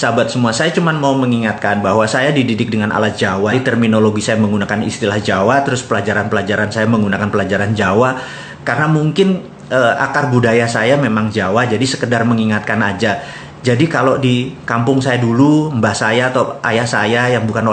sahabat semua, saya cuma mau mengingatkan bahwa saya dididik dengan alat Jawa. Di terminologi saya menggunakan istilah Jawa, terus pelajaran-pelajaran saya menggunakan pelajaran Jawa. Karena mungkin akar budaya saya memang Jawa, jadi sekedar mengingatkan aja. Jadi kalau di kampung saya dulu, mbah saya atau ayah saya yang bukan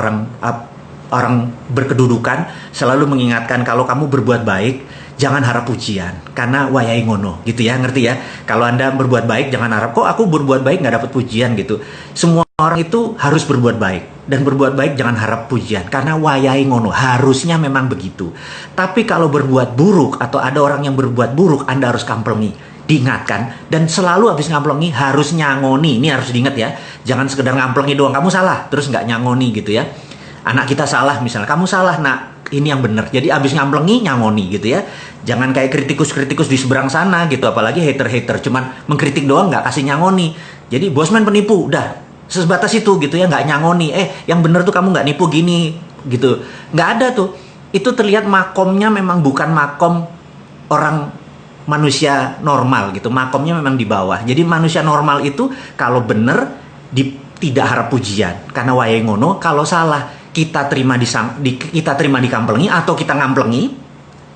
orang berkedudukan selalu mengingatkan kalau kamu berbuat baik jangan harap pujian karena wayai ngono gitu ya, ngerti ya? Kalau Anda berbuat baik jangan harap kok aku berbuat baik nggak dapat pujian gitu. Semua orang itu harus berbuat baik dan berbuat baik jangan harap pujian karena wayai ngono, harusnya memang begitu. Tapi kalau berbuat buruk atau ada orang yang berbuat buruk, Anda harus kamplengi, diingatkan, dan selalu habis ngamplengi harus nyangoni. Ini harus diingat ya, jangan sekedar ngamplengi doang, kamu salah terus nggak nyangoni gitu ya. Anak kita salah misalnya, kamu salah nak, ini yang benar. Jadi abis ngamplengi nyangoni gitu ya. Jangan kayak kritikus-kritikus di seberang sana gitu, apalagi hater-hater cuman mengkritik doang nggak kasih nyangoni. Jadi bosman penipu, udah sebatas itu gitu ya, nggak nyangoni. Yang benar tuh kamu nggak nipu gini gitu, nggak ada tuh. Itu terlihat makomnya memang bukan makom orang manusia normal gitu, makomnya memang di bawah. Jadi manusia normal itu kalau benar tidak harap pujian karena wae ngono. Kalau salah kita terima dikamplengi atau kita ngamplengi,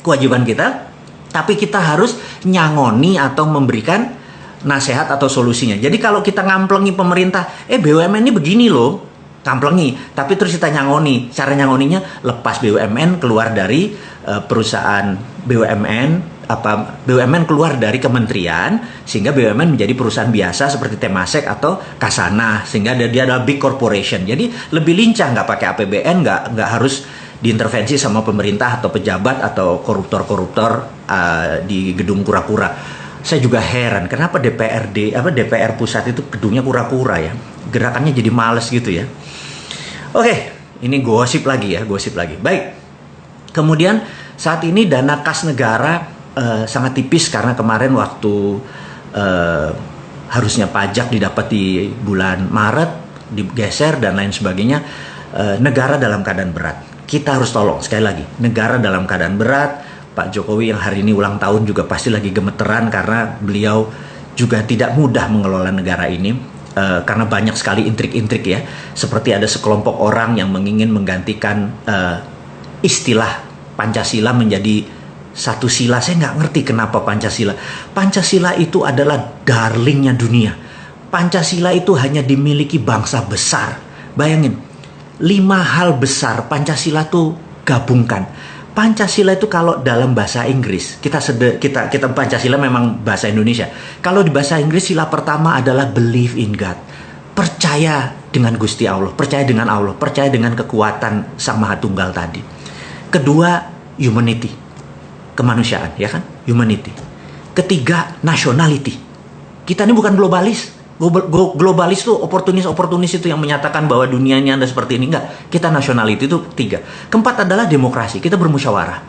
kewajiban kita, tapi kita harus nyangoni atau memberikan nasihat atau solusinya. Jadi kalau kita ngamplengi pemerintah, BUMN ini begini loh, ngamplengi, tapi terus kita nyangoni. Cara nyangoninya lepas BUMN keluar dari perusahaan BUMN keluar dari kementerian sehingga BUMN menjadi perusahaan biasa seperti Temasek atau Kasana, sehingga dia adalah big corporation. Jadi lebih lincah, nggak pakai APBN, nggak harus diintervensi sama pemerintah atau pejabat atau koruptor-koruptor di gedung kura-kura. Saya juga heran kenapa DPR pusat itu gedungnya kura-kura ya, gerakannya jadi males gitu ya. Oke, ini gosip lagi. Baik, kemudian saat ini dana kas negara sangat tipis karena kemarin waktu harusnya pajak didapat di bulan Maret digeser dan lain sebagainya. Negara dalam keadaan berat, kita harus tolong. Sekali lagi, negara dalam keadaan berat. Pak Jokowi yang hari ini ulang tahun juga pasti lagi gemeteran karena beliau juga tidak mudah mengelola negara ini, karena banyak sekali intrik-intrik ya, seperti ada sekelompok orang yang ingin menggantikan istilah Pancasila menjadi satu sila. Saya nggak ngerti kenapa Pancasila itu adalah darlingnya dunia. Pancasila itu hanya dimiliki bangsa besar. Bayangin, 5 hal besar Pancasila tuh gabungkan. Pancasila itu kalau dalam bahasa Inggris, kita Pancasila memang bahasa Indonesia. Kalau di bahasa Inggris sila pertama adalah believe in God. Percaya dengan Gusti Allah, percaya dengan Allah, percaya dengan kekuatan Sang Maha Tunggal tadi. Kedua, humanity, kemanusiaan, ya kan? Humanity. Ketiga, nationality. Kita ini bukan globalis. Globalis tuh oportunis itu yang menyatakan bahwa dunianya ada seperti ini. Enggak, kita nationality itu 3. Keempat adalah demokrasi, kita bermusyawarah.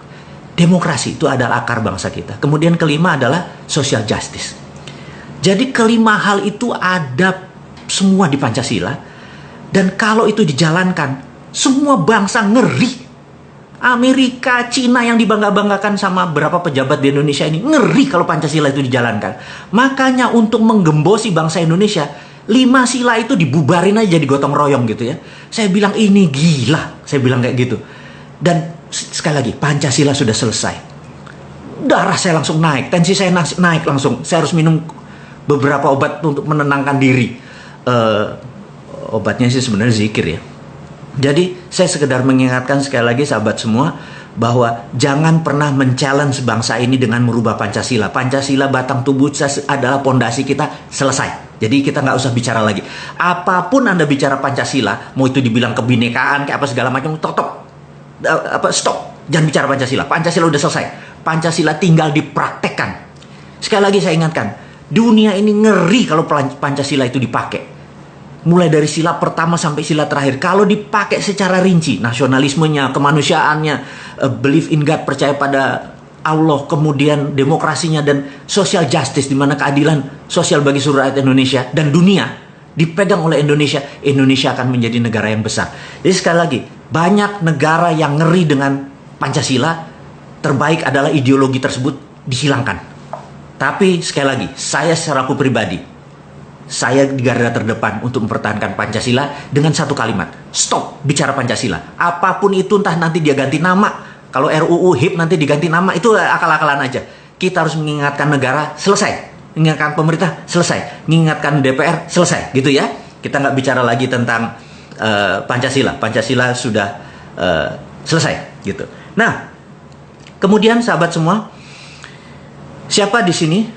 Demokrasi itu adalah akar bangsa kita. Kemudian kelima adalah social justice. Jadi kelima hal itu ada semua di Pancasila. Dan kalau itu dijalankan, semua bangsa ngeri. Amerika, Cina yang dibangga-banggakan sama berapa pejabat di Indonesia ini ngeri kalau Pancasila itu dijalankan. Makanya untuk menggembosi bangsa Indonesia, 5 sila itu dibubarin aja, digotong royong gitu ya. Saya bilang ini gila, saya bilang kayak gitu. Dan sekali lagi, Pancasila sudah selesai. Darah saya langsung naik, tensi saya naik langsung. Saya harus minum beberapa obat untuk menenangkan diri. Obatnya sih sebenarnya zikir ya. Jadi saya sekedar mengingatkan sekali lagi sahabat semua bahwa jangan pernah men-challenge bangsa ini dengan merubah Pancasila. Pancasila batang tubuh adalah pondasi kita, selesai. Jadi kita nggak usah bicara lagi. Apapun Anda bicara Pancasila, mau itu dibilang kebinekaan kayak apa segala macam, stop. Jangan bicara Pancasila. Pancasila udah selesai. Pancasila tinggal dipraktekkan. Sekali lagi saya ingatkan, dunia ini ngeri kalau Pancasila itu dipakai. Mulai dari sila pertama sampai sila terakhir. Kalau dipakai secara rinci, nasionalismenya, kemanusiaannya, believe in God, percaya pada Allah, kemudian demokrasinya dan social justice, di mana keadilan sosial bagi seluruh rakyat Indonesia dan dunia dipegang oleh Indonesia, Indonesia akan menjadi negara yang besar. Jadi sekali lagi, banyak negara yang ngeri dengan Pancasila, terbaik adalah ideologi tersebut dihilangkan. Tapi sekali lagi, saya secara aku pribadi, saya di garda terdepan untuk mempertahankan Pancasila dengan satu kalimat, stop bicara Pancasila. Apapun itu, entah nanti dia ganti nama, kalau RUU HIP nanti diganti nama, itu akal-akalan aja. Kita harus mengingatkan negara, selesai. Mengingatkan pemerintah, selesai. Mengingatkan DPR, selesai. Gitu ya. Kita nggak bicara lagi tentang Pancasila. Pancasila sudah selesai. Gitu. Nah, kemudian sahabat semua, siapa di sini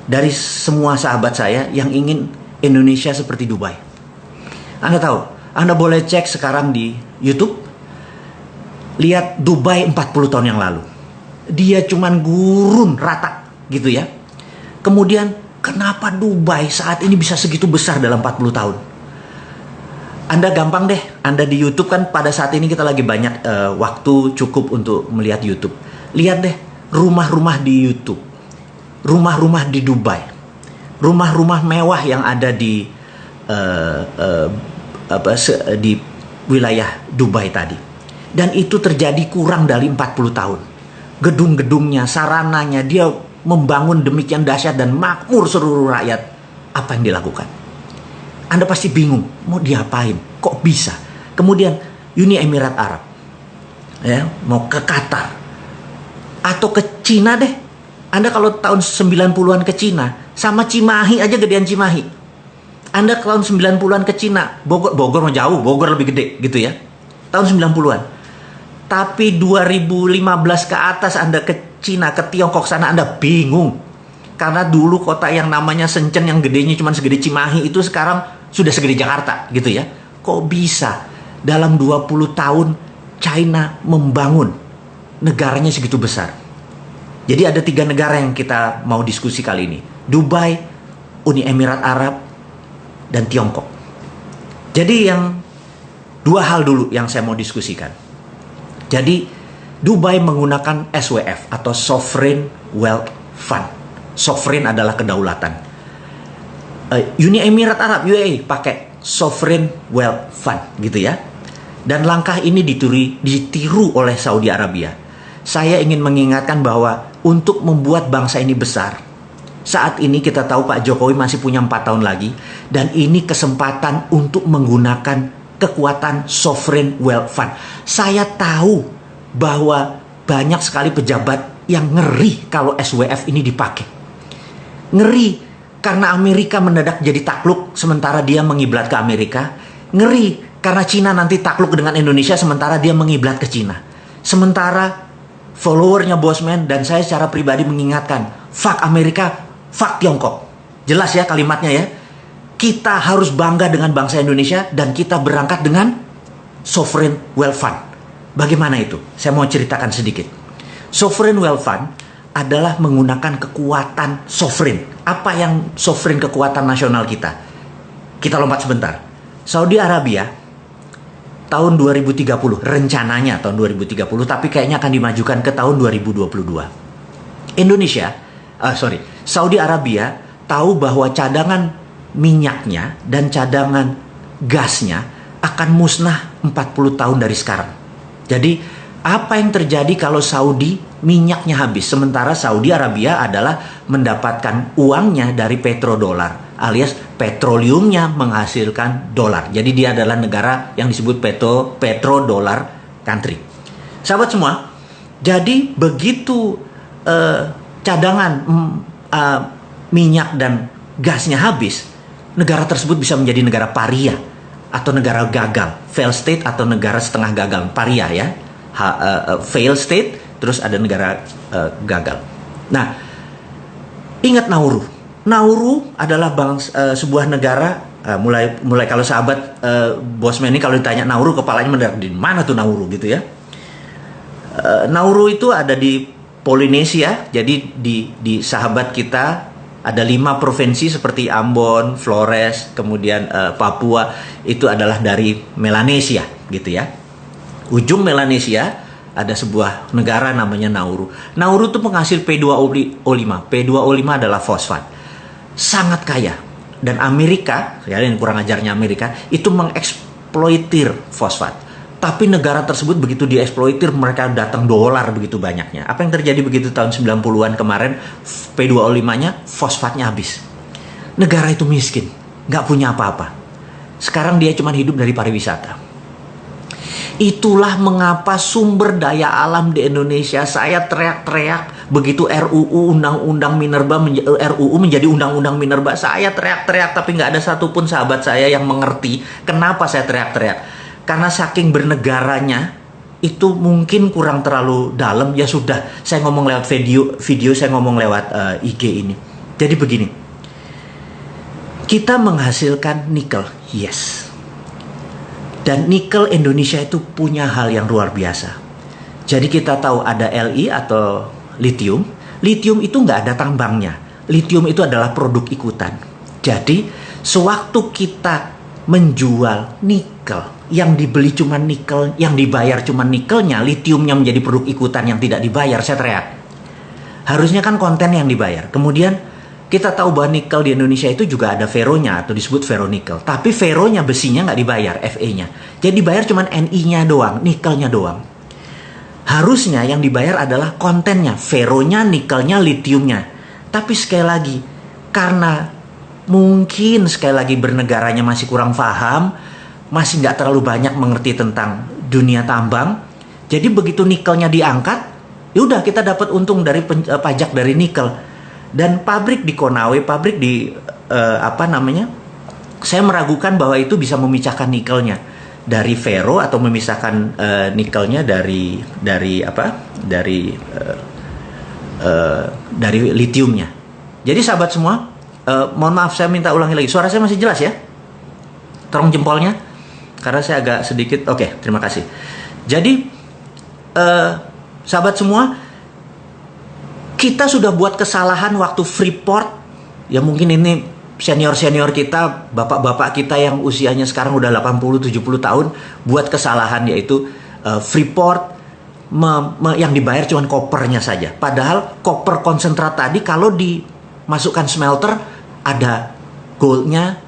dari semua sahabat saya yang ingin Indonesia seperti Dubai? Anda tahu, Anda boleh cek sekarang di YouTube, lihat Dubai 40 tahun yang lalu. Dia cuman gurun rata gitu ya. Kemudian kenapa Dubai saat ini bisa segitu besar dalam 40 tahun? Anda gampang deh, Anda di YouTube kan pada saat ini kita lagi banyak waktu cukup untuk melihat YouTube. Lihat deh rumah-rumah di YouTube, rumah-rumah di Dubai, rumah-rumah mewah yang ada di di wilayah Dubai tadi. Dan itu terjadi kurang dari 40 tahun. Gedung-gedungnya, sarananya, dia membangun demikian dahsyat dan makmur seluruh rakyat. Apa yang dilakukan? Anda pasti bingung, mau diapain? Kok bisa? Kemudian Uni Emirat Arab, ya, mau ke Qatar atau ke Cina deh. Anda kalau tahun 90-an ke Cina, sama Cimahi aja gedean Cimahi. Anda tahun 90-an ke Cina, Bogor mau jauh, Bogor lebih gede gitu ya. Tahun 90-an. Tapi 2015 ke atas Anda ke Cina, ke Tiongkok sana, Anda bingung. Karena dulu kota yang namanya Shenzhen yang gedenya cuma segede Cimahi itu sekarang sudah segede Jakarta gitu ya. Kok bisa dalam 20 tahun China membangun negaranya segitu besar? Jadi ada 3 negara yang kita mau diskusi kali ini. Dubai, Uni Emirat Arab, dan Tiongkok. Jadi yang 2 hal dulu yang saya mau diskusikan. Jadi Dubai menggunakan SWF atau Sovereign Wealth Fund. Sovereign adalah kedaulatan. Uni Emirat Arab, UAE, pakai Sovereign Wealth Fund gitu ya. Dan langkah ini ditiru oleh Saudi Arabia. Saya ingin mengingatkan bahwa untuk membuat bangsa ini besar, saat ini kita tahu Pak Jokowi masih punya 4 tahun lagi, dan ini kesempatan untuk menggunakan kekuatan Sovereign Wealth Fund. Saya tahu bahwa banyak sekali pejabat yang ngeri kalau SWF ini dipakai. Ngeri karena Amerika mendadak jadi takluk sementara dia mengiblat ke Amerika. Ngeri karena Cina nanti takluk dengan Indonesia sementara dia mengiblat ke Cina. Sementara followernya Bosman dan saya secara pribadi mengingatkan, fuck Amerika, fuck Tiongkok. Jelas ya kalimatnya ya. Kita harus bangga dengan bangsa Indonesia dan kita berangkat dengan Sovereign Wealth Fund. Bagaimana itu? Saya mau ceritakan sedikit. Sovereign Wealth Fund adalah menggunakan kekuatan sovereign. Apa yang sovereign kekuatan nasional kita? Kita lompat sebentar. Saudi Arabia tahun 2030, rencananya tahun 2030, tapi kayaknya akan dimajukan ke tahun 2022. Saudi Arabia tahu bahwa cadangan minyaknya dan cadangan gasnya akan musnah 40 tahun dari sekarang. Jadi apa yang terjadi kalau Saudi minyaknya habis? Sementara Saudi Arabia adalah mendapatkan uangnya dari petrodolar, alias petroleumnya menghasilkan dolar. Jadi dia adalah negara yang disebut petrodolar country. Sahabat semua, jadi begitu cadangan minyak dan gasnya habis, negara tersebut bisa menjadi negara paria atau negara gagal, fail state atau negara setengah gagal. Paria ya, fail state, terus ada negara gagal. Nah, ingat Nauru. Nauru adalah sebuah negara. Mulai kalau sahabat Bosman ini kalau ditanya Nauru, kepalanya mendadak di mana tuh Nauru gitu ya. Nauru itu ada di Polinesia. Jadi di sahabat kita ada 5 provinsi seperti Ambon, Flores, kemudian Papua, itu adalah dari Melanesia gitu ya. Ujung Melanesia ada sebuah negara namanya Nauru. Nauru itu penghasil P2O5. P2O5 adalah fosfat. Sangat kaya. Dan Amerika, yang kurang ajarnya Amerika, itu mengeksploitir fosfat. Tapi negara tersebut begitu dieksploitir, mereka datang dolar begitu banyaknya. Apa yang terjadi begitu tahun 90-an kemarin, P2O5-nya, fosfatnya habis. negara itu miskin, nggak punya apa-apa. Sekarang dia cuma hidup dari pariwisata. Itulah mengapa sumber daya alam di Indonesia, saya teriak-teriak begitu RUU Undang-Undang Minerba RUU menjadi Undang-Undang Minerba, saya teriak-teriak tapi nggak ada satupun sahabat saya yang mengerti kenapa saya teriak-teriak. Karena saking bernegaranya itu mungkin kurang terlalu dalam. Ya sudah, saya ngomong lewat video saya ngomong lewat IG ini. Jadi begini, kita menghasilkan nikel, yes. Dan nikel Indonesia itu punya hal yang luar biasa. Jadi kita tahu ada Li atau lithium. Lithium itu nggak ada tambangnya. Lithium itu adalah produk ikutan. Jadi sewaktu kita menjual nikel, yang dibeli cuma nikel, yang dibayar cuma nikelnya, lithiumnya menjadi produk ikutan yang tidak dibayar, saya teriak. Harusnya kan konten yang dibayar. Kemudian kita tahu bahwa nikel di Indonesia itu juga ada feronya atau disebut ferronikel. Tapi feronya, besinya nggak dibayar, Fe-nya. Jadi dibayar cuma Ni-nya doang, nikelnya doang. Harusnya yang dibayar adalah kontennya, feronya, nikelnya, lithiumnya. Tapi sekali lagi, karena mungkin sekali lagi bernegaranya masih kurang paham, masih nggak terlalu banyak mengerti tentang dunia tambang. Jadi begitu nikelnya diangkat, yaudah kita dapat untung dari pajak dari nikel. Dan pabrik di Konawe, pabrik di saya meragukan bahwa itu bisa memisahkan nikelnya dari fero atau memisahkan nikelnya dari lithiumnya. Jadi sahabat semua, mohon maaf saya minta ulangi lagi. Suara saya masih jelas ya? Tolong jempolnya, karena saya agak sedikit. Oke, terima kasih. Jadi sahabat semua, kita sudah buat kesalahan waktu Freeport. Ya mungkin ini senior-senior kita, bapak-bapak kita yang usianya sekarang udah 80-70 tahun, buat kesalahan yaitu Freeport yang dibayar cuma kopernya saja. Padahal koper konsentrat tadi kalau dimasukkan smelter ada goldnya,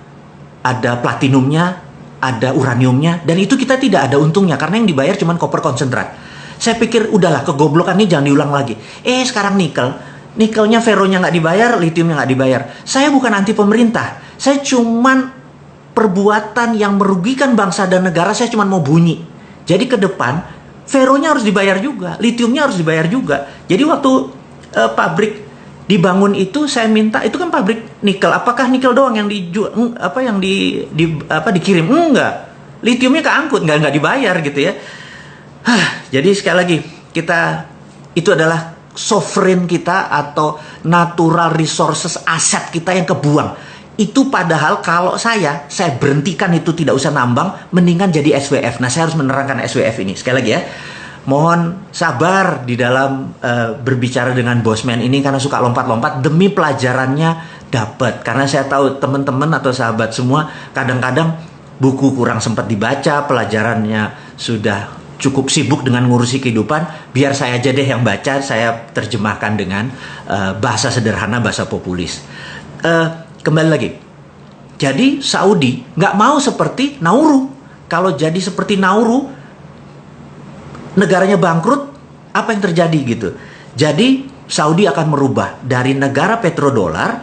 ada platinumnya, ada uraniumnya, dan itu kita tidak ada untungnya karena yang dibayar cuma koper konsentrat. Saya pikir udahlah, kegoblokan ini jangan diulang lagi. Sekarang nikelnya feronya nggak dibayar, lithiumnya nggak dibayar. Saya bukan anti pemerintah, saya cuman perbuatan yang merugikan bangsa dan negara. Saya cuman mau bunyi. Jadi ke depan feronya harus dibayar juga, lithiumnya harus dibayar juga. Jadi waktu pabrik dibangun itu saya minta, itu kan pabrik nikel. Apakah nikel doang yang dikirim? Enggak. Lithiumnya keangkut, nggak dibayar gitu ya. Jadi sekali lagi, itu adalah sovereign kita atau natural resources, aset kita yang kebuang. Itu padahal kalau saya berhentikan itu, tidak usah nambang, mendingan jadi SWF. Nah, saya harus menerangkan SWF ini. Sekali lagi ya, mohon sabar di dalam berbicara dengan bosman ini karena suka lompat-lompat demi pelajarannya dapat. Karena saya tahu teman-teman atau sahabat semua kadang-kadang buku kurang sempat dibaca, pelajarannya sudah cukup sibuk dengan ngurusi kehidupan. Biar saya aja deh yang baca, saya terjemahkan dengan bahasa sederhana, bahasa populis. Kembali lagi, jadi Saudi nggak mau seperti Nauru. Kalau jadi seperti Nauru, negaranya bangkrut, apa yang terjadi gitu. Jadi Saudi akan merubah dari negara petrodolar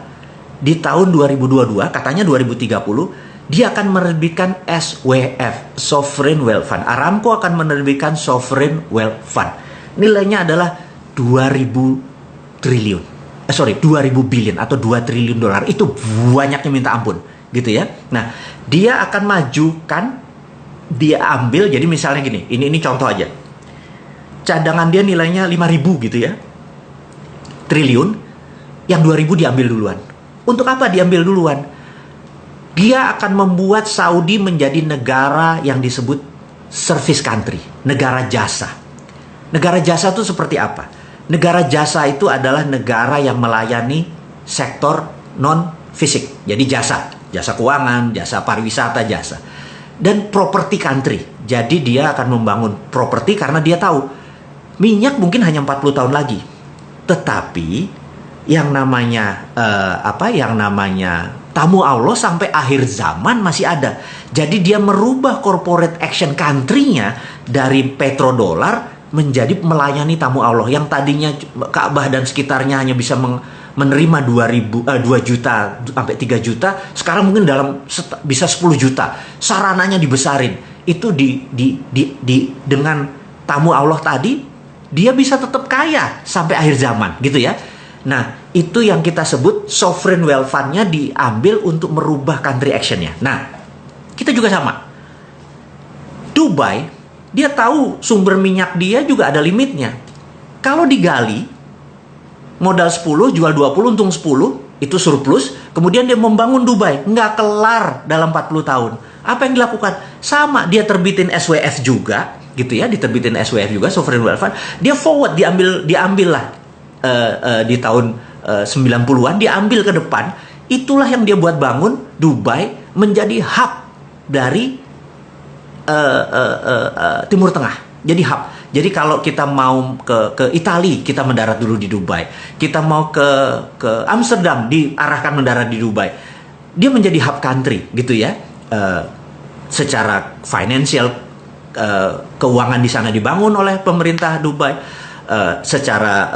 di tahun 2022, katanya 2030, dia akan menerbitkan SWF, Sovereign Wealth Fund. Aramco akan menerbitkan Sovereign Wealth Fund. Nilainya adalah 2.000 billion atau 2 triliun dolar. Itu banyaknya minta ampun, gitu ya. Nah, dia akan majukan, dia ambil, jadi misalnya gini, ini contoh aja. Cadangan dia nilainya 5.000 gitu ya, triliun, yang 2.000 diambil duluan. Untuk apa diambil duluan? Dia akan membuat Saudi menjadi negara yang disebut service country, negara jasa. Negara jasa itu seperti apa? Negara jasa itu adalah negara yang melayani sektor non-fisik. Jadi jasa keuangan, jasa pariwisata, jasa. Dan property country. Jadi dia akan membangun properti karena dia tahu minyak mungkin hanya 40 tahun lagi. Tetapi yang namanya tamu Allah sampai akhir zaman masih ada. Jadi dia merubah corporate action country-nya dari petrodolar menjadi melayani tamu Allah. Yang tadinya Ka'bah dan sekitarnya hanya bisa menerima 2 juta sampai 3 juta, sekarang mungkin bisa 10 juta. Sarananya dibesarin. Itu dengan tamu Allah tadi, dia bisa tetap kaya sampai akhir zaman gitu ya. Nah, itu yang kita sebut sovereign wealth fund-nya diambil untuk merubah country action-nya. Nah, kita juga sama. Dubai, dia tahu sumber minyak dia juga ada limitnya. Kalau digali, modal 10, jual 20, untung 10, itu surplus. Kemudian dia membangun Dubai, nggak kelar dalam 40 tahun. Apa yang dilakukan? Sama, dia terbitin SWF juga, gitu ya, diterbitin SWF juga, Sovereign Wealth Fund. Dia forward, diambil lah di tahun 90-an, diambil ke depan. Itulah yang dia buat bangun Dubai menjadi hub dari Timur Tengah. Jadi hub. Jadi kalau kita mau ke Italia, kita mendarat dulu di Dubai. Kita mau ke Amsterdam, diarahkan mendarat di Dubai. Dia menjadi hub country, gitu ya. Secara financial, keuangan di sana dibangun oleh pemerintah Dubai. Secara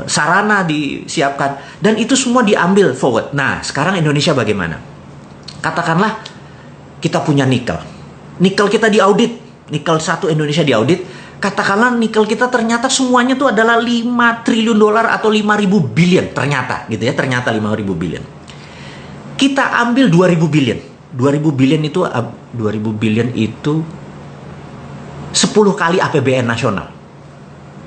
sarana disiapkan, dan itu semua diambil forward. Nah, sekarang Indonesia bagaimana? Katakanlah kita punya nikel kita diaudit, nikel 1 Indonesia diaudit. Katakanlah nikel kita ternyata semuanya itu adalah 5 triliun dolar atau 5.000 billion, ternyata gitu ya, ternyata 5.000 billion. Kita ambil 2.000 billion. 2.000 billion itu 10 kali APBN nasional.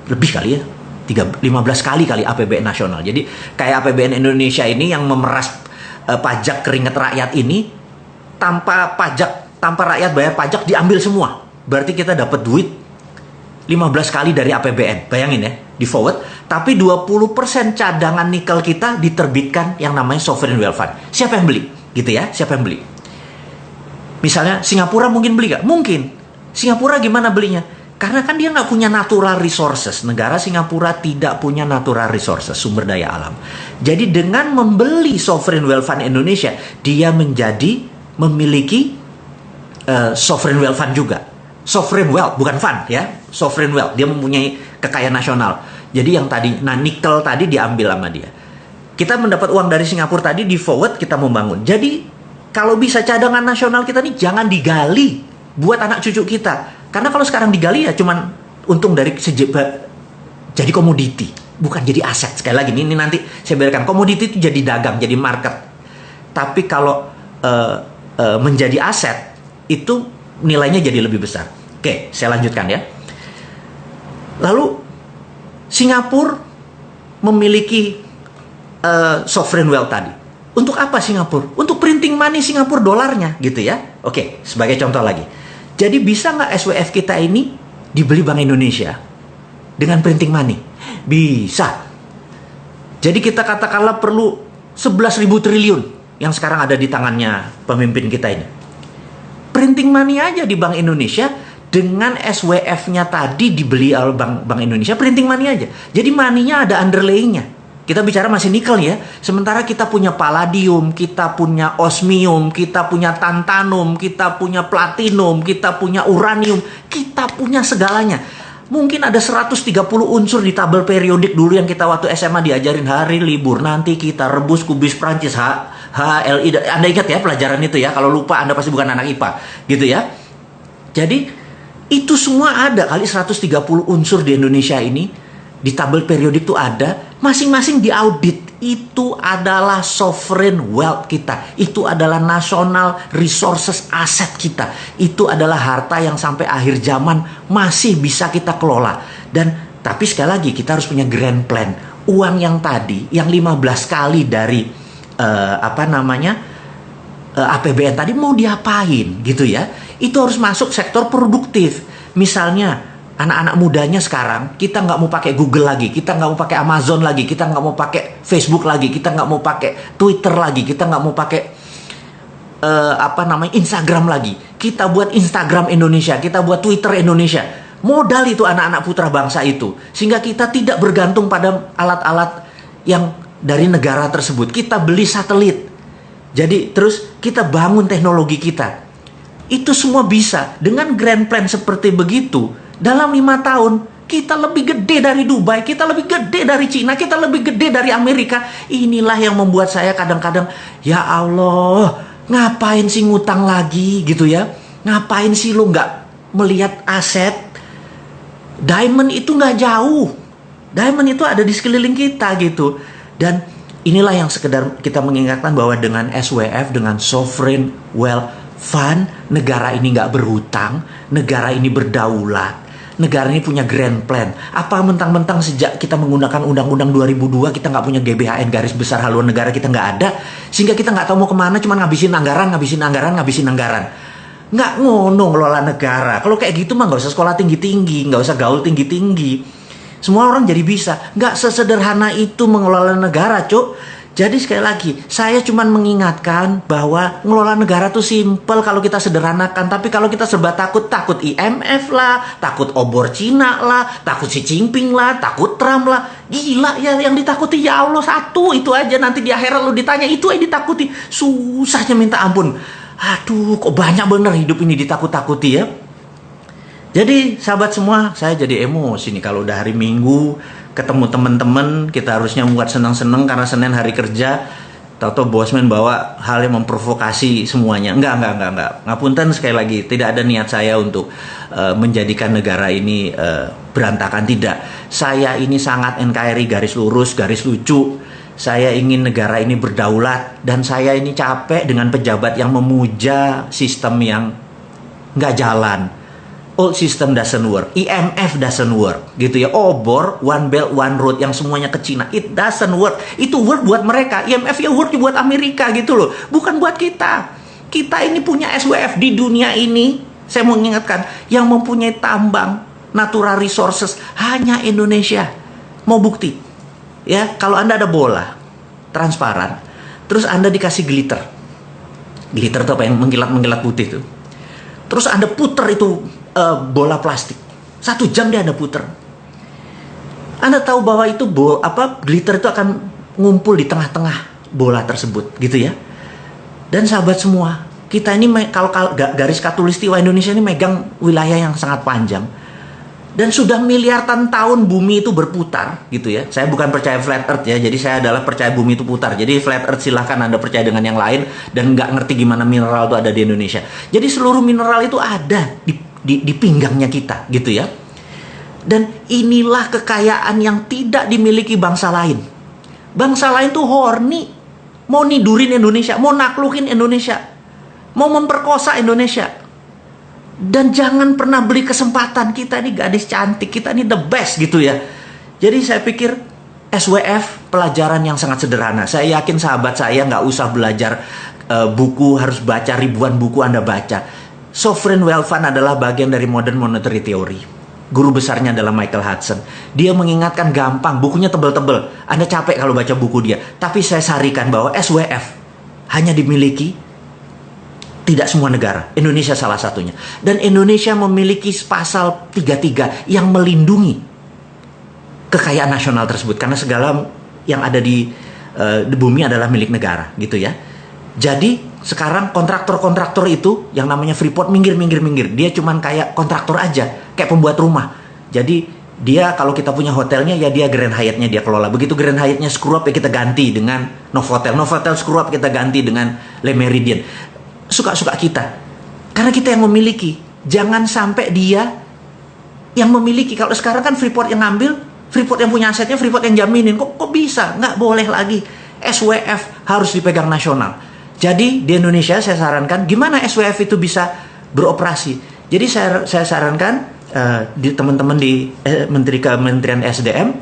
Lebih kali ya. 15 kali APBN nasional. Jadi kayak APBN Indonesia ini yang memeras pajak keringat rakyat ini, tanpa rakyat bayar pajak diambil semua. Berarti kita dapat duit 15 kali dari APBN. Bayangin ya, di forward. Tapi 20% cadangan nikel kita diterbitkan yang namanya sovereign wealth fund. Siapa yang beli? Gitu ya, siapa yang beli? Misalnya Singapura mungkin beli gak? Mungkin. Singapura gimana belinya? Karena kan dia nggak punya natural resources. Negara Singapura tidak punya natural resources, sumber daya alam. Jadi dengan membeli sovereign wealth fund Indonesia, dia memiliki sovereign wealth fund juga. Sovereign wealth, bukan fund ya. Sovereign wealth, dia mempunyai kekayaan nasional. Jadi yang tadi, nikel tadi diambil sama dia. Kita mendapat uang dari Singapura tadi, di forward kita membangun. Jadi kalau bisa cadangan nasional kita nih jangan digali buat anak cucu kita. Karena kalau sekarang digali ya cuman untung dari jadi komoditi, bukan jadi aset. Sekali lagi, ini nanti saya berikan, komoditi itu jadi dagang, jadi market. Tapi kalau menjadi aset, itu nilainya jadi lebih besar. Oke, saya lanjutkan ya. Lalu Singapura memiliki sovereign wealth tadi. Untuk apa Singapura? Untuk printing money Singapura dolarnya gitu ya. Oke, sebagai contoh lagi. Jadi bisa nggak SWF kita ini dibeli Bank Indonesia dengan printing money? Bisa. Jadi kita katakanlah perlu 11.000 triliun yang sekarang ada di tangannya pemimpin kita ini. Printing money aja di Bank Indonesia dengan SWF-nya tadi dibeli oleh Bank Indonesia, printing money aja. Jadi money-nya ada underlaying-nya. Kita bicara masih nikel ya. Sementara kita punya palladium, kita punya osmium, kita punya tantalum, kita punya platinum, kita punya uranium, kita punya segalanya. Mungkin ada 130 unsur di tabel periodik dulu yang kita waktu SMA diajarin hari libur. Nanti kita rebus kubis Prancis, HLI. Anda ingat ya pelajaran itu ya. Kalau lupa Anda pasti bukan anak IPA. Gitu ya. Jadi itu semua ada kali 130 unsur di Indonesia ini. Di tabel periodik itu ada, masing-masing diaudit. Itu adalah sovereign wealth kita. Itu adalah national resources aset kita. Itu adalah harta yang sampai akhir zaman masih bisa kita kelola. Tapi sekali lagi kita harus punya grand plan. Uang yang tadi, yang 15 kali dari APBN tadi mau diapain gitu ya. Itu harus masuk sektor produktif. Misalnya anak-anak mudanya sekarang, kita nggak mau pakai Google lagi, kita nggak mau pakai Amazon lagi, kita nggak mau pakai Facebook lagi, kita nggak mau pakai Twitter lagi, kita nggak mau pakai Instagram lagi. Kita buat Instagram Indonesia, kita buat Twitter Indonesia. Modal itu anak-anak putra bangsa itu, sehingga kita tidak bergantung pada alat-alat yang dari negara tersebut. Kita beli satelit, jadi terus kita bangun teknologi kita. Itu semua bisa dengan grand plan seperti begitu. Dalam 5 tahun Kita lebih gede dari Dubai, kita lebih gede dari Cina, kita lebih gede dari Amerika. Inilah yang membuat saya kadang-kadang, ya Allah, ngapain sih ngutang lagi gitu ya? Ngapain sih lu nggak melihat aset? Diamond itu nggak jauh. Diamond itu ada di sekeliling kita gitu. Dan inilah yang sekedar kita mengingatkan bahwa dengan SWF, dengan Sovereign Wealth Fund, negara ini nggak berhutang, negara ini berdaulat. Negara ini punya grand plan. Apa mentang-mentang sejak kita menggunakan Undang-Undang 2002 kita nggak punya GBHN, garis besar haluan negara kita nggak ada, sehingga kita nggak tahu mau kemana, cuma ngabisin anggaran. Nggak ngono ngelola negara. Kalau kayak gitu mah nggak usah sekolah tinggi-tinggi, nggak usah gaul tinggi-tinggi. Semua orang jadi bisa. Nggak sesederhana itu mengelola negara, Cuk. Jadi sekali lagi, saya cuma mengingatkan bahwa ngelola negara tuh simple kalau kita sederhanakan. Tapi kalau kita serba takut IMF lah, takut obor Cina lah, takut Xi Jinping lah, takut Trump lah. Gila ya, yang ditakuti ya Allah satu, itu aja. Nanti di akhirat lu ditanya, itu aja ditakuti. Susahnya minta ampun. Aduh, kok banyak bener hidup ini ditakut-takuti ya. Jadi sahabat semua, saya jadi emosi nih kalau udah hari Minggu ketemu teman-teman, kita harusnya buat senang-senang karena Senin hari kerja, tahu-tahu bosman bawa hal yang memprovokasi semuanya. Enggak. Ngapunten sekali lagi, tidak ada niat saya untuk menjadikan negara ini berantakan, tidak. Saya ini sangat NKRI garis lurus, garis lucu. Saya ingin negara ini berdaulat, dan saya ini capek dengan pejabat yang memuja sistem yang nggak jalan. Old system doesn't work, IMF doesn't work, gitu ya. Obor, One Belt One Road yang semuanya ke Cina, it doesn't work. Itu work buat mereka, IMF ya work buat Amerika gitu loh, bukan buat kita. Kita ini punya SWF di dunia ini. Saya mau mengingatkan, yang mempunyai tambang, natural resources hanya Indonesia. Mau bukti? Ya, kalau Anda ada bola transparan, terus Anda dikasih glitter. Glitter itu apa yang mengkilat-mengkilat putih tuh. Terus Anda puter itu bola plastik. 1 jam dia Anda puter. Anda tahu bahwa itu glitter itu akan ngumpul di tengah-tengah bola tersebut, gitu ya. Dan sahabat semua, kita ini kalau garis khatulistiwa Indonesia ini megang wilayah yang sangat panjang. Dan sudah miliaran tahun bumi itu berputar, gitu ya. Saya bukan percaya flat earth ya, jadi saya adalah percaya bumi itu putar. Jadi flat earth silahkan Anda percaya dengan yang lain dan nggak ngerti gimana mineral itu ada di Indonesia. Jadi seluruh mineral itu ada di pinggangnya kita, gitu ya. Dan inilah kekayaan yang tidak dimiliki bangsa lain. Bangsa lain tuh horny, mau nidurin Indonesia, mau naklukin Indonesia, mau memperkosa Indonesia. Dan jangan pernah beli kesempatan, kita ini gadis cantik, kita ini the best gitu ya. Jadi saya pikir SWF pelajaran yang sangat sederhana. Saya yakin sahabat saya nggak usah belajar buku, harus baca ribuan buku Anda baca. Sovereign Wealth Fund adalah bagian dari Modern Monetary Theory. Guru besarnya adalah Michael Hudson. Dia mengingatkan gampang, bukunya tebel-tebel. Anda capek kalau baca buku dia. Tapi saya sarikan bahwa SWF hanya dimiliki tidak semua negara, Indonesia salah satunya. Dan Indonesia memiliki pasal 33 yang melindungi kekayaan nasional tersebut. Karena segala yang ada di bumi adalah milik negara, gitu ya. Jadi sekarang kontraktor-kontraktor itu yang namanya Freeport minggir. Dia cuman kayak kontraktor aja, kayak pembuat rumah. Jadi dia kalau kita punya hotelnya ya dia Grand Hyatt-nya dia kelola. Begitu Grand Hyatt-nya screw up ya kita ganti dengan Novotel. Novotel screw up kita ganti dengan Le Méridien. Suka-suka kita, karena kita yang memiliki. Jangan sampai dia yang memiliki. Kalau sekarang kan Freeport yang ngambil, Freeport yang punya asetnya, Freeport yang jaminin. Kok bisa? Nggak boleh lagi. SWF harus dipegang nasional. Jadi di Indonesia saya sarankan gimana SWF itu bisa beroperasi. Jadi saya sarankan di teman-teman di Kementerian SDM,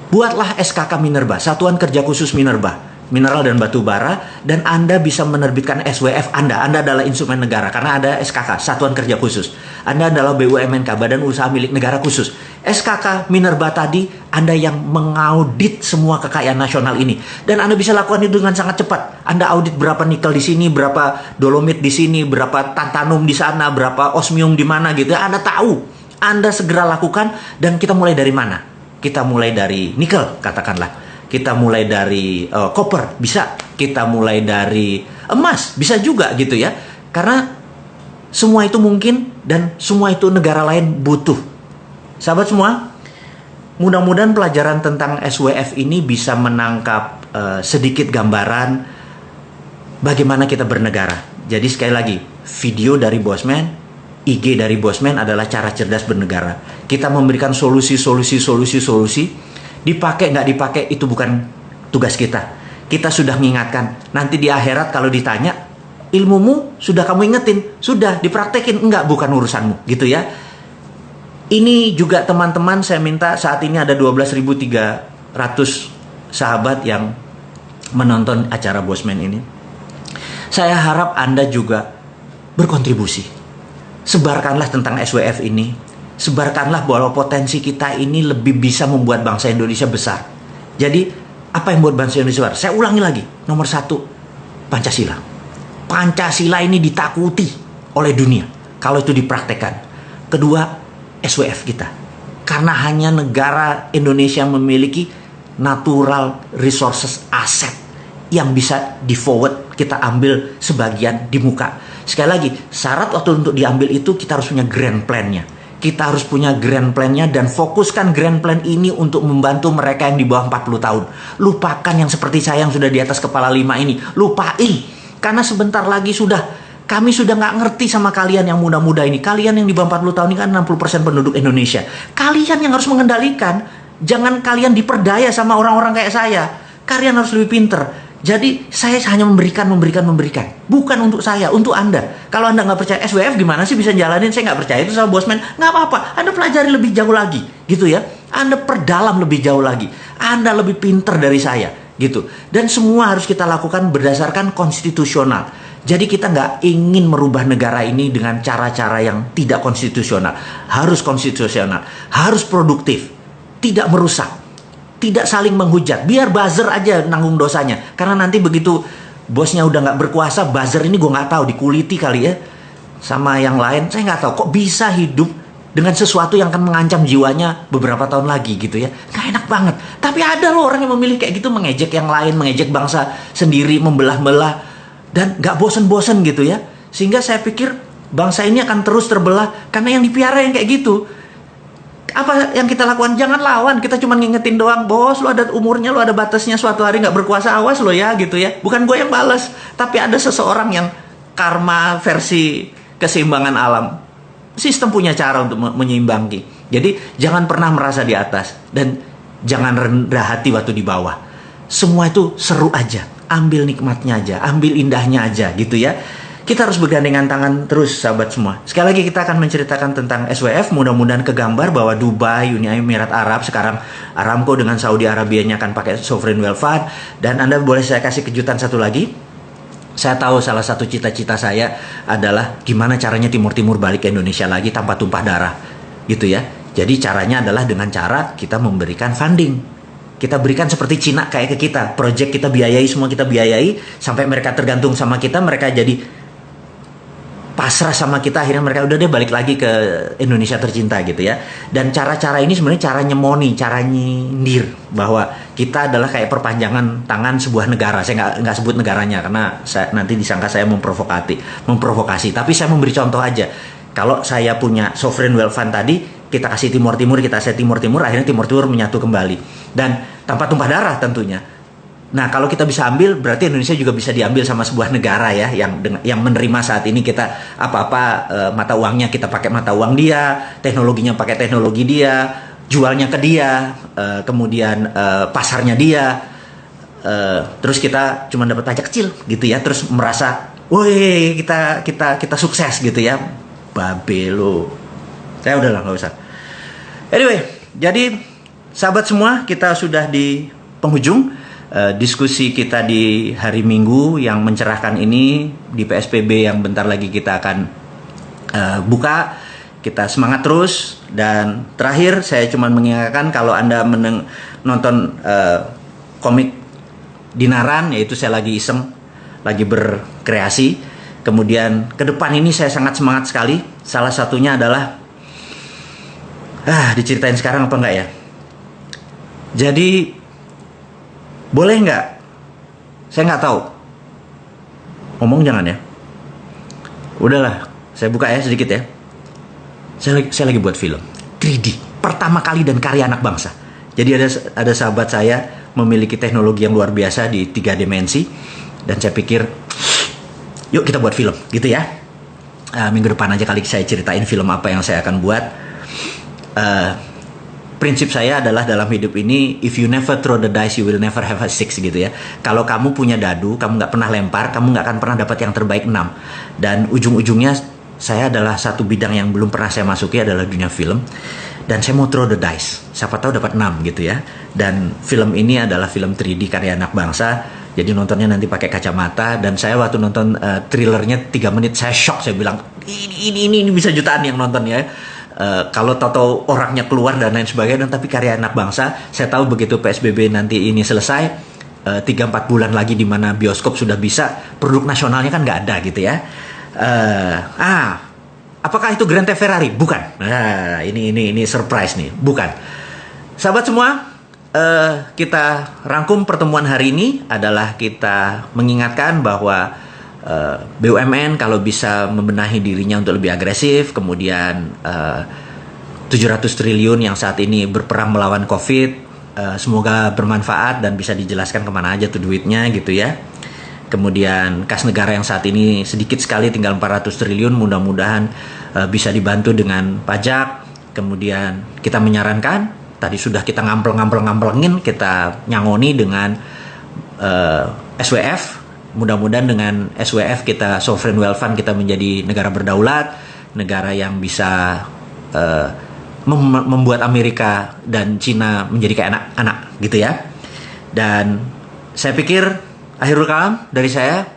buatlah SKK Minerba, Satuan Kerja Khusus Minerba, mineral dan batu bara, dan Anda bisa menerbitkan SWF Anda adalah instrumen negara karena ada SKK, Satuan Kerja Khusus. Anda adalah BUMNK, Badan Usaha Milik Negara Khusus. SKK Minerba tadi, Anda yang mengaudit semua kekayaan nasional ini. Dan Anda bisa lakukan itu dengan sangat cepat. Anda audit berapa nikel di sini, berapa dolomit di sini, berapa tantalum di sana, berapa osmium di mana gitu. Anda tahu. Anda segera lakukan, dan kita mulai dari mana? Kita mulai dari nikel, katakanlah. Kita mulai dari koper, bisa. Kita mulai dari emas, bisa juga gitu ya. Karena semua itu mungkin, dan semua itu negara lain butuh. Sahabat semua, mudah-mudahan pelajaran tentang SWF ini bisa menangkap sedikit gambaran bagaimana kita bernegara. Jadi sekali lagi, video dari Bosman, IG dari Bosman adalah cara cerdas bernegara. Kita memberikan solusi. Dipakai nggak dipakai itu bukan tugas kita. Kita sudah mengingatkan. Nanti di akhirat kalau ditanya, ilmumu sudah kamu ingetin, sudah dipraktekin, enggak, bukan urusanmu, gitu ya. Ini juga teman-teman, saya minta, saat ini ada 12.300 sahabat yang menonton acara Bosman ini. Saya harap Anda juga berkontribusi. Sebarkanlah tentang SWF ini. Sebarkanlah bahwa potensi kita ini lebih bisa membuat bangsa Indonesia besar. Jadi, apa yang membuat bangsa Indonesia besar? Saya ulangi lagi. Nomor 1, Pancasila. Pancasila ini ditakuti oleh dunia kalau itu dipraktekkan. Kedua, SWF kita. Karena hanya negara Indonesia memiliki natural resources, aset yang bisa di forward, kita ambil sebagian di muka. Sekali lagi, syarat waktu untuk diambil itu kita harus punya grand plan-nya. Kita harus punya grand plan-nya dan fokuskan grand plan ini untuk membantu mereka yang di bawah 40 tahun. Lupakan yang seperti saya yang sudah di atas kepala 5 ini. Lupain. Karena sebentar lagi kami sudah nggak ngerti sama kalian yang muda-muda ini. Kalian yang di bawah 40 tahun ini kan 60% penduduk Indonesia. Kalian yang harus mengendalikan. Jangan kalian diperdaya sama orang-orang kayak saya. Kalian harus lebih pinter. Jadi saya hanya memberikan. Bukan untuk saya, untuk Anda. Kalau Anda nggak percaya SWF gimana sih bisa jalanin? Saya nggak percaya itu sama Bosman. Nggak apa-apa. Anda pelajari lebih jauh lagi. Gitu ya. Anda perdalam lebih jauh lagi. Anda lebih pinter dari saya. Gitu. Dan semua harus kita lakukan berdasarkan konstitusional. Jadi kita nggak ingin merubah negara ini dengan cara-cara yang tidak konstitusional. Harus konstitusional. Harus produktif. Tidak merusak. Tidak saling menghujat. Biar buzzer aja nanggung dosanya. Karena nanti begitu bosnya udah nggak berkuasa, buzzer ini gue nggak tahu, dikuliti kali ya. Sama yang lain, saya nggak tahu. Kok bisa hidup dengan sesuatu yang akan mengancam jiwanya beberapa tahun lagi gitu ya. Nggak enak banget. Tapi ada loh orang yang memilih kayak gitu. Mengejek yang lain, mengejek bangsa sendiri, membelah-belah. Dan gak bosen-bosen gitu ya. Sehingga saya pikir bangsa ini akan terus terbelah karena yang dipiara yang kayak gitu. Apa yang kita lakukan? Jangan lawan. Kita cuma ngingetin doang. Bos, lu ada umurnya, lu ada batasnya. Suatu hari gak berkuasa, awas lo ya gitu ya. Bukan gue yang balas. Tapi ada seseorang yang karma versi keseimbangan alam. Sistem punya cara untuk menyeimbangi. Jadi jangan pernah merasa di atas. Dan jangan rendah hati waktu di bawah. Semua itu seru aja. Ambil nikmatnya aja, ambil indahnya aja gitu ya. Kita harus bergandengan tangan terus sahabat semua. Sekali lagi kita akan menceritakan tentang SWF. Mudah-mudahan kegambar bahwa Dubai, Uni Emirat Arab, sekarang Aramco dengan Saudi Arabianya akan pakai sovereign wealth fund. Dan Anda boleh saya kasih kejutan satu lagi. Saya tahu salah satu cita-cita saya adalah gimana caranya Timur Timur balik ke Indonesia lagi tanpa tumpah darah gitu ya. Jadi caranya adalah dengan cara kita memberikan funding. Kita berikan seperti Cina kayak ke kita. Project kita biayai, semua kita biayai. Sampai mereka tergantung sama kita, mereka jadi pasrah sama kita. Akhirnya mereka udah deh balik lagi ke Indonesia tercinta gitu ya. Dan cara-cara ini sebenarnya cara nyemoni, cara nyindir. Bahwa kita adalah kayak perpanjangan tangan sebuah negara. Saya nggak sebut negaranya karena nanti disangka saya memprovokasi. Tapi saya memberi contoh aja. Kalau saya punya sovereign wealth fund tadi, kita kasih Timur Timur, kita kasih Timur Timur, akhirnya Timur Timur menyatu kembali. Dan tanpa tumpah darah tentunya. Nah, kalau kita bisa ambil, berarti Indonesia juga bisa diambil sama sebuah negara ya, yang menerima saat ini kita apa-apa mata uangnya kita pakai mata uang dia, teknologinya pakai teknologi dia, jualnya ke dia, kemudian pasarnya dia, terus kita cuma dapat pajak kecil gitu ya, terus merasa, woi kita sukses gitu ya, babe lo. Saya udahlah nggak usah. Anyway, jadi sahabat semua, kita sudah di penghujung diskusi kita di hari Minggu yang mencerahkan ini di PSBB yang bentar lagi kita akan buka. Kita semangat terus. Dan terakhir saya cuma mengingatkan kalau Anda nonton komik Dinaran, yaitu saya lagi iseng, lagi berkreasi. Kemudian ke depan ini saya sangat semangat sekali. Salah satunya adalah diceritain sekarang apa enggak ya? Jadi boleh nggak? Saya nggak tahu. Ngomong jangan ya. Udahlah, saya buka ya sedikit ya. Saya lagi buat film 3D. pertama kali dan karya anak bangsa. Jadi ada sahabat saya memiliki teknologi yang luar biasa di 3 dimensi, dan saya pikir yuk kita buat film gitu ya. Minggu depan aja kali saya ceritain film apa yang saya akan buat. Prinsip saya adalah dalam hidup ini, if you never throw the dice, you will never have a six gitu ya. Kalau kamu punya dadu, kamu nggak pernah lempar, kamu nggak akan pernah dapat yang terbaik 6. Dan ujung-ujungnya saya adalah satu bidang yang belum pernah saya masuki adalah dunia film. Dan saya mau throw the dice, siapa tahu dapat 6 gitu ya. Dan film ini adalah film 3D karya anak bangsa. Jadi nontonnya nanti pakai kacamata. Dan saya waktu nonton thrillernya 3 menit, saya shock, saya bilang ini bisa jutaan yang nonton ya. Kalau tahu orangnya keluar dan lain sebagainya, tapi karya anak bangsa. Saya tahu begitu PSBB nanti ini selesai, 3-4 bulan lagi di mana bioskop sudah bisa, produk nasionalnya kan nggak ada gitu ya. Apakah itu Grand Theft Ferrari? Bukan. Ini surprise nih, bukan. Sahabat semua, kita rangkum pertemuan hari ini adalah kita mengingatkan bahwa BUMN kalau bisa membenahi dirinya untuk lebih agresif, kemudian 700 triliun yang saat ini berperang melawan COVID, semoga bermanfaat dan bisa dijelaskan kemana aja tuh duitnya gitu ya. Kemudian kas negara yang saat ini sedikit sekali, tinggal 400 triliun, mudah-mudahan bisa dibantu dengan pajak. Kemudian kita menyarankan, tadi sudah kita ngampel-ngampel-ngampelengin, kita nyangoni dengan SWF. Mudah-mudahan dengan SWF kita, Sovereign Wealth Fund, kita menjadi negara berdaulat, negara yang bisa membuat Amerika dan Cina menjadi kayak anak-anak gitu ya. Dan saya pikir akhirul kalam dari saya,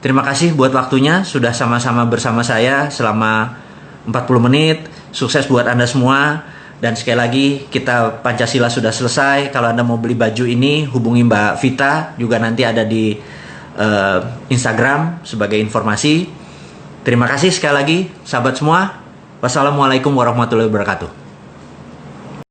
terima kasih buat waktunya, sudah sama-sama bersama saya selama 40 menit. Sukses buat Anda semua. Dan sekali lagi, kita Pancasila sudah selesai. Kalau Anda mau beli baju ini, hubungi Mbak Vita, juga nanti ada di Instagram sebagai informasi. Terima kasih sekali lagi sahabat semua. Wassalamualaikum warahmatullahi wabarakatuh.